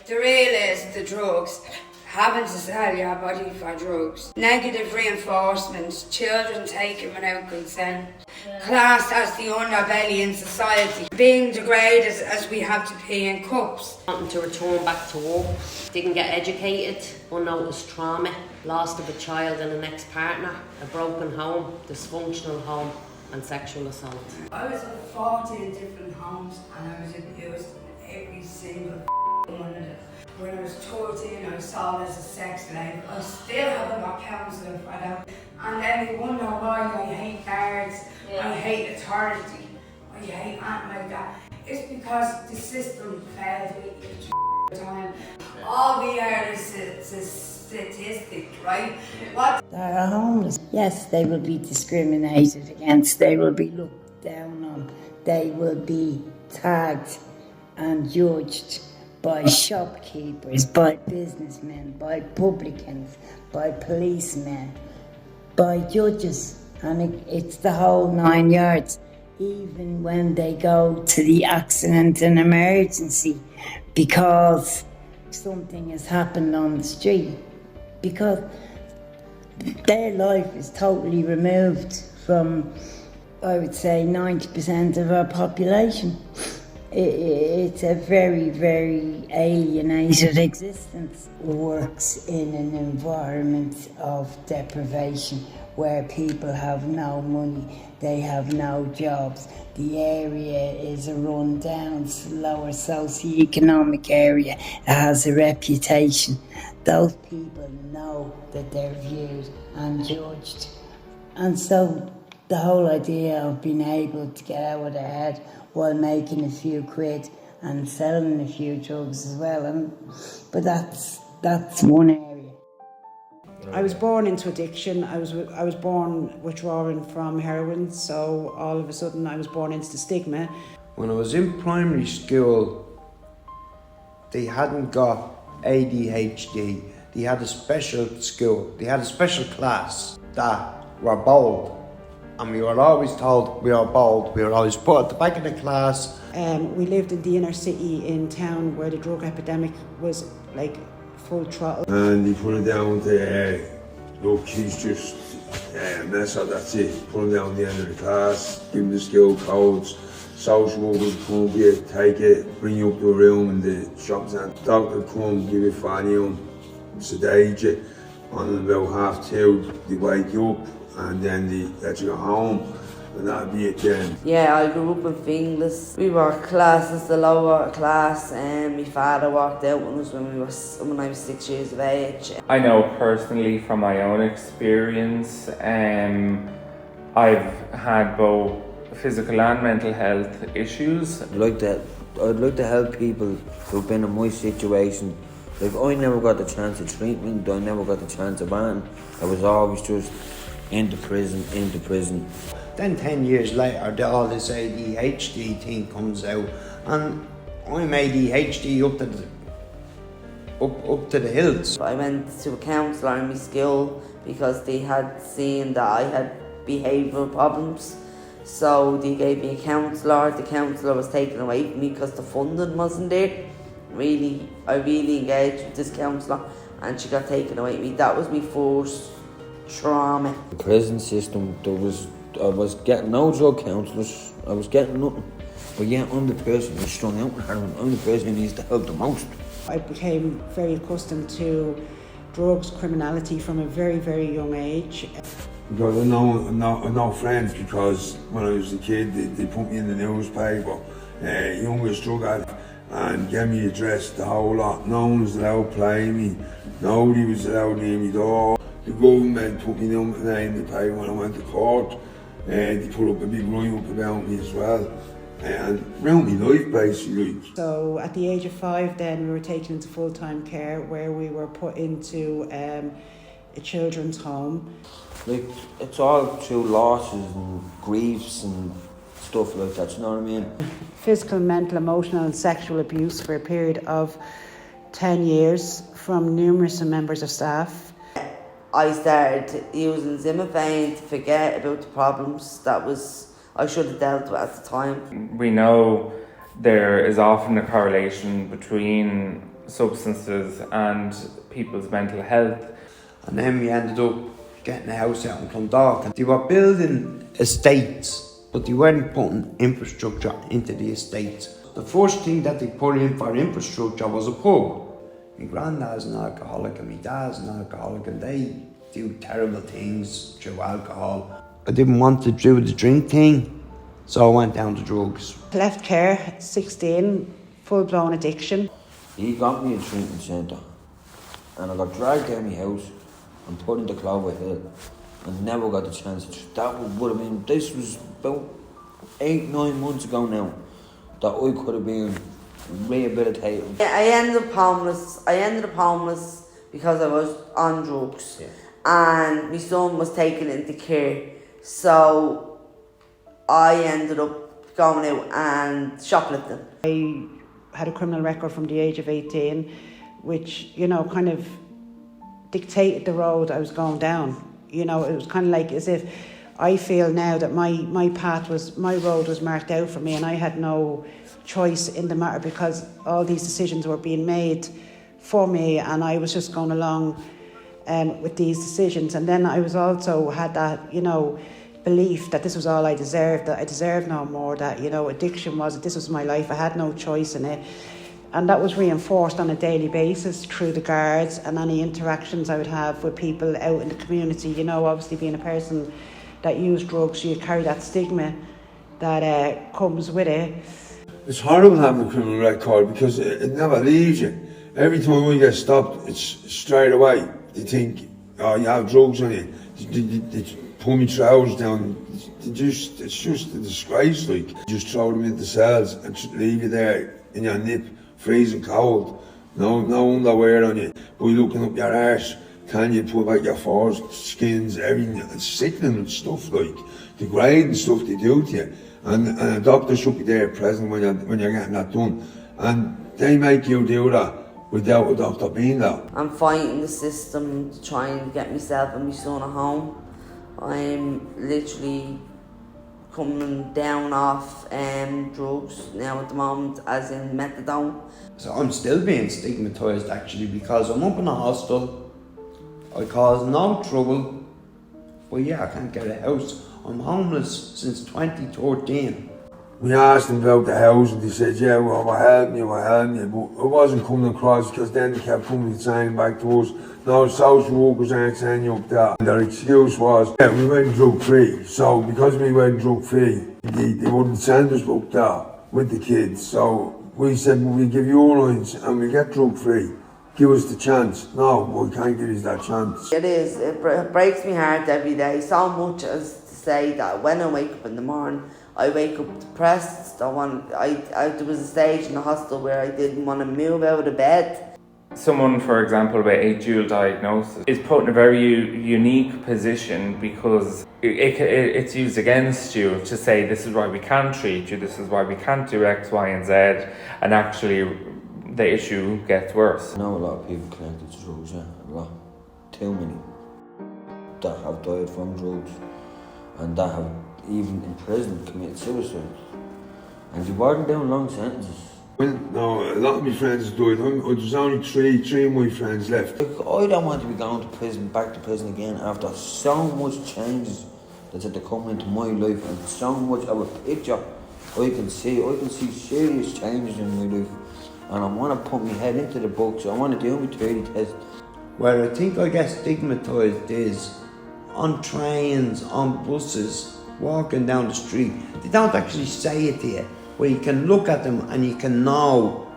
The real is the drugs. Having to sell your body for drugs. Negative reinforcement, children taken without consent. Classed as the underbelly in society. Being degraded as we have to pee in cups. Wanting to return back to work. Didn't get educated, unnoticed trauma, loss of a child and an ex-partner, a broken home, dysfunctional home and sexual assault. I was in 14 different homes and I was abused in every single one of them. When I was 13, I was sold as a sex slave. I still haven't got counselling for that. And then we wonder why I hate guards, I hate authority, I hate anything like that. It's because the system failed me each time. All we are is a statistic, right? What? They're homeless. Yes, they will be discriminated against, they will be looked down on, they will be tagged and judged by shopkeepers, by businessmen, by publicans, by policemen, by judges, and it's the whole 9 yards. Even when they go to the accident and emergency because something has happened on the street, because their life is totally removed from, I would say, 90% of our population. It's a very, very alienated existence. Works in an environment of deprivation where people have no money, they have no jobs. The area is a run-down, lower socio-economic area. It has a reputation. Those people know that they're viewed and judged. And so the whole idea of being able to get out of their head while making a few quid and selling a few drugs as well. But that's one area. I was born into addiction. I was born withdrawing from heroin, so all of a sudden I was born into the stigma. When I was in primary school, they hadn't got ADHD. They had a special school. They had a special class that were bold. And we were always told we are bold. We were always put at the back of the class. We lived in the inner city in town where the drug epidemic was like full throttle. And they put it down to, look, he's just a mess up, that's it. Put him down the end of the class, give him the skill codes. Social workers come up here, take it, bring you up to a room in the shops and doctor come, give you Valium, sedate you. On about 2:30, they wake you up. And then they let you go home, and that'd be it then. Yeah, I grew up in Finglas. We were classed as the lower class, and my father walked out on us when I was 6 years of age. I know personally from my own experience, I've had both physical and mental health issues. I'd like to help people who've been in my situation. Like, I never got the chance of treatment, I never got the chance of ban. I was always just into prison. Then 10 years later, all this ADHD thing comes out, and I'm ADHD up to the hills. I went to a counsellor in my school because they had seen that I had behavioural problems. So they gave me a counsellor. The counsellor was taken away from me because the funding wasn't there. I really engaged with this counsellor, and she got taken away from me. That was my first trauma. The prison system, I was getting no drug counsellors, I was getting nothing. But yeah, I'm the person who's strung out with heroin, I'm the person who needs the help the most. I became very accustomed to drugs, criminality from a very, very young age. Because I know friends, because when I was a kid, they put me in the newspaper, youngest drug addict, and gave me address, the whole lot. No one was allowed to play me, nobody was allowed near me door. The government put me name in the paper when I went to court, and they put up a big write-up about me as well, and round me life basically. So at the age of 5 then we were taken into full-time care where we were put into a children's home. Like, it's all through losses and griefs and stuff like that, you know what I mean? Physical, mental, emotional and sexual abuse for a period of 10 years from numerous members of staff. I started using Zimmerfane to forget about the problems that I should have dealt with at the time. We know there is often a correlation between substances and people's mental health. And then we ended up getting a house out in Clondalk. And they were building estates, but they weren't putting infrastructure into the estates. The first thing that they put in for infrastructure was a pub. My granddad's an alcoholic and my dad's an alcoholic, and they do terrible things through alcohol. I didn't want to do the drink thing, so I went down to drugs. Left care, 16, full-blown addiction. He got me a treatment centre, and I got dragged out of my house and put into Clover Hill, and never got the chance. That would have been, this was about 8-9 months ago now, that I could have been rehabilitated. I ended up homeless because I was on drugs. Yeah. And my son was taken into care, so I ended up going out and shoplifting. I had a criminal record from the age of 18, which, you know, kind of dictated the road I was going down. You know, it was kind of like as if I feel now that my road was marked out for me, and I had no choice in the matter because all these decisions were being made for me, and I was just going along with these decisions. And then I was also had that, you know, belief that this was all I deserved, that I deserved no more, that, you know, addiction this was my life, I had no choice in it. And that was reinforced on a daily basis through the guards and any interactions I would have with people out in the community. You know, obviously being a person that used drugs, you carry that stigma that comes with it. It's horrible having a criminal record because it never leaves you. Every time we get stopped, it's straight away. They think, oh, you have drugs on you. They pull me trousers down. It's just a disgrace, like. Just throw them into cells and leave you there in your nip, freezing cold. No underwear on you. But you're looking up your arse. Can you pull back your foreskins, everything? It's sickening stuff, like. The grading stuff they do to you. And a doctor should be there present when you're getting that done. And they make you do that without a doctor being there. I'm fighting the system to try and get myself and my son at home. I'm literally coming down off drugs now at the moment, as in methadone. So I'm still being stigmatised actually because I'm up in a hostel. I cause no trouble, but yeah, I can't get a house. I'm homeless since 2013. We asked them about the house and they said, yeah, well, we're helping you, but it wasn't coming across because then they kept coming and saying back to us, no, social workers aren't saying you up there. And their excuse was, yeah, we went drug free, so because we went drug free, they wouldn't send us up there with the kids. So we said, well, we'll give you all lines and we'll get drug free. Give us the chance. No, we can't give us that chance. It is, it breaks my heart every day, so much as to say that when I wake up in the morning, I wake up depressed. There was a stage in the hospital where I didn't want to move out of bed. Someone, for example, with a dual diagnosis is put in a very unique position because it's used against you to say this is why we can't treat you, this is why we can't do X, Y and Z, and actually the issue gets worse. I know a lot of people connected to drugs, yeah, a lot. Too many that have died from drugs and that have even in prison committed suicide. And they weren't down long sentences. Well, no, a lot of my friends died. There's only three of my friends left. I don't want to be going to prison, back to prison again after so much changes that's had to come into my life and so much of a picture I can see serious changes in my life. And I want to put my head into the books. I want to do my 30 test. Where I think I get stigmatised is on trains, on buses, walking down the street. They don't actually say it to you, but you can look at them and you can know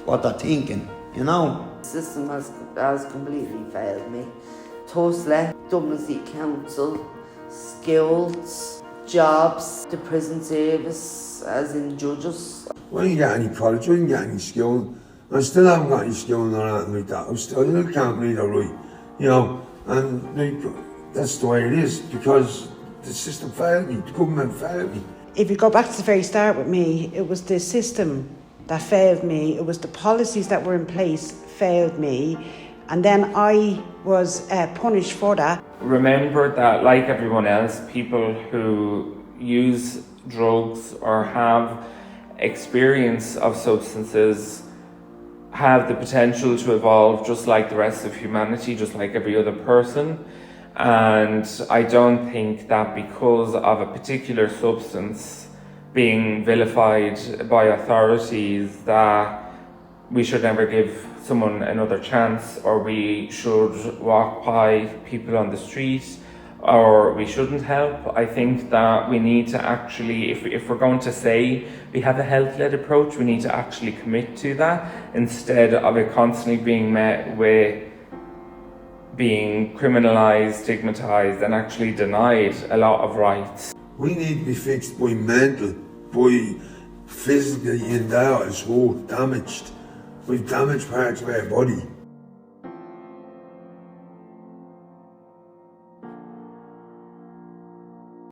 what they're thinking, you know? The system has completely failed me. Tussle, Dublin City Council, skills, jobs, the prison service, as in judges. I didn't get any college, I didn't get any skill. I still haven't got any skill or anything like that. I still can't read or write, you know, and like, that's the way it is because the system failed me, the government failed me. If you go back to the very start with me, it was the system that failed me, it was the policies that were in place failed me, and then I was punished for that. Remember that, like everyone else, people who use drugs or have experience of substances have the potential to evolve just like the rest of humanity, just like every other person. And I don't think that because of a particular substance being vilified by authorities that we should never give someone another chance, or we should walk by people on the street, or we shouldn't help. I think that we need to actually, if we're going to say we have a health-led approach, we need to actually commit to that instead of it constantly being met with being criminalised, stigmatised and actually denied a lot of rights. We need to be fixed by mental, by physically endowed, so damaged. We've damaged parts of our body.